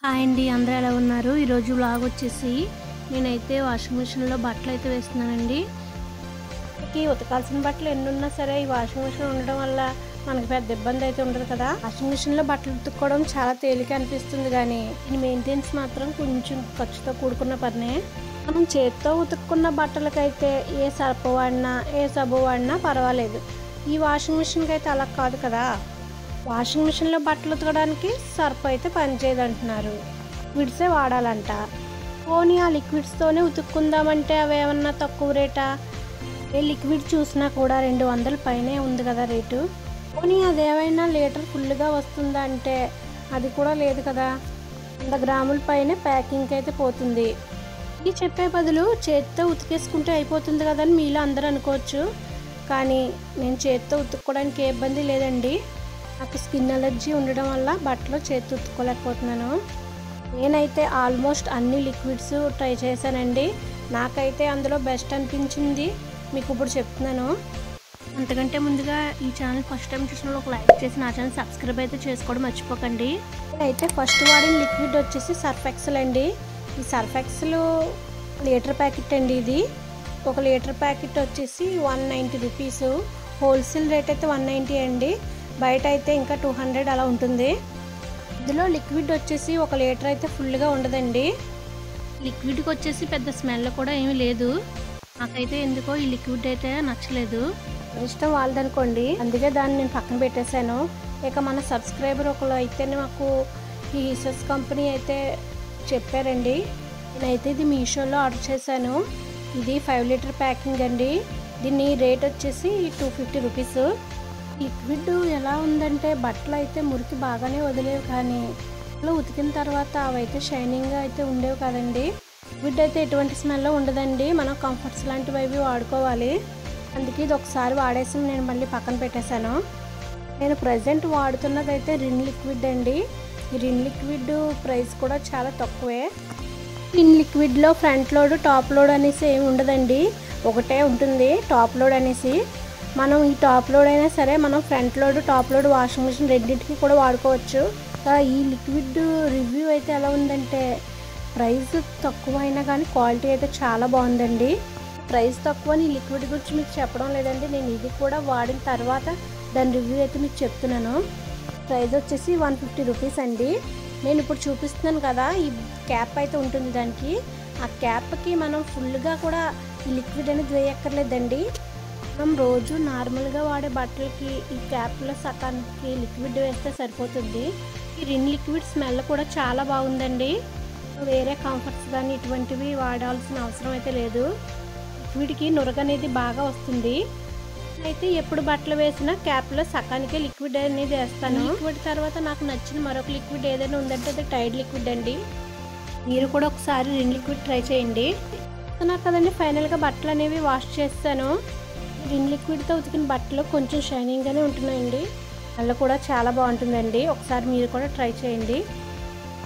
Hi అండి, అందరూ ఎలా ఉన్నారు? ఈరోజు వ్లాగ్ వచ్చేసి నేనైతే వాషింగ్ మిషన్లో బట్టలు అయితే వేస్తున్నానండి. ఉతకాల్సిన బట్టలు ఎన్ని ఉన్నా సరే ఈ వాషింగ్ మిషన్ ఉండడం వల్ల మనకి పెద్ద ఇబ్బంది అయితే ఉండదు కదా. వాషింగ్ మిషన్లో బట్టలు ఉతుక్కోవడం చాలా తేలిక అనిపిస్తుంది, కానీ ఈ మెయింటెనెన్స్ మాత్రం కొంచెం ఖర్చుతో కూడుకున్న పనే. మనం చేత్తో ఉతుక్కున్న బట్టలకైతే ఏ సర్ఫ్ వాడినా ఏ సబ్బు వాడినా పర్వాలేదు. ఈ వాషింగ్ మిషన్కి అయితే అలా కాదు కదా. వాషింగ్ మిషన్లో బట్టలు ఉతకడానికి సర్ఫ్ అయితే పనిచేయదు అంటున్నారు, లిక్విడ్సే వాడాలంట. పోనీ ఆ లిక్విడ్స్తోనే ఉతుక్కుందామంటే అవి ఏమన్నా తక్కువ రేటా? ఏ లిక్విడ్ చూసినా కూడా 200 పైనే ఉంది కదా రేటు. పోనీ అదేమైనా లీటర్ ఫుల్గా వస్తుందా అంటే అది కూడా లేదు కదా. 100 గ్రాముల పైనే ప్యాకింగ్కి అయితే పోతుంది. ఇది చెప్పే బదులు చేతితో ఉతికేసుకుంటే అయిపోతుంది కదా అని మీలో అందరూ అనుకోవచ్చు, కానీ నేను చేతితో ఉతుక్కోవడానికి ఏ ఇబ్బంది లేదండి. నాకు స్కిన్ అలర్జీ ఉండడం వల్ల బట్టలు చేతి ఉతుక్కోలేకపోతున్నాను. నేనైతే ఆల్మోస్ట్ అన్ని లిక్విడ్స్ ట్రై చేశానండి. నాకైతే అందులో బెస్ట్ అనిపించింది మీకు ఇప్పుడు చెప్తున్నాను. అంతకంటే ముందుగా ఈ ఛానల్ ఫస్ట్ టైం చూసిన ఒక లైక్ చేసి నా ఛానల్ సబ్స్క్రైబ్ అయితే చేసుకోవడం మర్చిపోకండి. అయితే ఫస్ట్ వాడిన లిక్విడ్ వచ్చేసి సర్ఫ్ ఎక్సెల్ అండి. ఈ సర్ఫ్ ఎక్సెల్ లీటర్ ప్యాకెట్ అండి. ఇది 1 లీటర్ ప్యాకెట్ వచ్చేసి 190 రూపీస్. హోల్సేల్ రేట్ అయితే 190 అండి. బయట అయితే ఇంకా 200 అలా ఉంటుంది. ఇందులో లిక్విడ్ వచ్చేసి 1 లీటర్ అయితే ఫుల్గా ఉండదండి. లిక్విడ్కి వచ్చేసి పెద్ద స్మెల్ కూడా ఏమీ లేదు. నాకైతే ఎందుకో ఈ లిక్విడ్ అయితే నచ్చలేదు. ఇష్టం వాళ్ళదనుకోండి, అందుకే దాన్ని నేను పక్కన పెట్టేశాను. ఇక మన సబ్స్క్రైబర్ ఒకరు అయితే మాకు ఈ హిసెస్ కంపెనీ అయితే చెప్పారండి. నేనైతే ఇది మీషోలో ఆర్డర్ చేశాను. ఇది 5 లీటర్ ప్యాకింగ్ అండి. దీని రేట్ వచ్చేసి 250 రూపీస్. లిక్విడ్ ఎలా ఉందంటే బట్టలు అయితే మురికి బాగానే వదిలేవు, కానీ ఉతికిన తర్వాత అవైతే షైనింగ్గా అయితే ఉండేవి కదండి. లిక్విడ్ అయితే ఎటువంటి స్మెల్ ఉండదండి. మనం కంఫర్ట్స్ లాంటివి అవి వాడుకోవాలి. అందుకే ఇది ఒకసారి వాడేసి నేను మళ్ళీ పక్కన పెట్టేశాను. నేను ప్రజెంట్ వాడుతున్నది అయితే రిన్ లిక్విడ్ అండి. ఈ రిన్ లిక్విడ్ ప్రైస్ కూడా చాలా తక్కువే. రిన్ లిక్విడ్లో ఫ్రంట్ లోడ్ టాప్ లోడ్ అనేసి ఏమి ఉండదండి, ఒకటే ఉంటుంది టాప్ లోడ్ అనేసి. మనం ఈ టాప్ లోడ్ అయినా సరే మనం front load top load washing machine రెండింటికి కూడా వాడుకోవచ్చు. ఈ లిక్విడ్ రివ్యూ అయితే ఎలా ఉందంటే ప్రైస్ తక్కువ అయినా కానీ క్వాలిటీ అయితే చాలా బాగుందండి. ప్రైస్ తక్కువ ఈ లిక్విడ్ గురించి మీకు చెప్పడం లేదండి, నేను ఇది కూడా వాడిన తర్వాత దాని రివ్యూ అయితే మీకు చెప్తున్నాను. ప్రైస్ వచ్చేసి 150 రూపీస్ అండి. నేను ఇప్పుడు చూపిస్తున్నాను కదా, ఈ క్యాప్ అయితే ఉంటుంది దానికి. ఆ క్యాప్కి మనం ఫుల్గా కూడా ఈ లిక్విడ్ అనేది వేయక్కర్లేదండి. మనం రోజు నార్మల్గా వాడే బట్టలకి ఈ క్యాప్లో సకానికి లిక్విడ్ వేస్తే సరిపోతుంది. ఈ రిన్ లిక్విడ్ స్మెల్ కూడా చాలా బాగుందండి. వేరే కంఫర్ట్స్ కానీ ఇటువంటివి వాడాల్సిన అవసరం అయితే లేదు. లిక్విడ్కి నురగ అనేది బాగా వస్తుంది. అయితే ఎప్పుడు బట్టలు వేసినా క్యాప్లో సకానికే లిక్విడ్ అనేది వేస్తాను. లిక్విడ్ తర్వాత నాకు నచ్చిన మరొక లిక్విడ్ ఏదైనా ఉందంటే అది టైడ్ లిక్విడ్ అండి. మీరు కూడా ఒకసారి రిన్ లిక్విడ్ ట్రై చేయండి. నాకు కదండి ఫైనల్గా బట్టలు అనేవి వాష్ చేస్తాను. రిన్ లిక్విడ్తో ఉతికిన బట్టలు కొంచెం షైనింగ్గానే ఉంటున్నాయండి. అలా కూడా చాలా బాగుంటుందండి. ఒకసారి మీరు కూడా ట్రై చేయండి.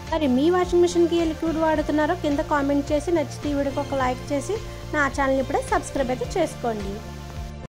మరి మీ వాషింగ్ మిషన్కి ఏ లిక్విడ్ వాడుతున్నారో కింద కామెంట్ చేసి, నచ్చితే ఈ వీడియోకి ఒక లైక్ చేసి నా ఛానల్ ఇప్పుడే సబ్స్క్రైబ్ అయితే చేసుకోండి.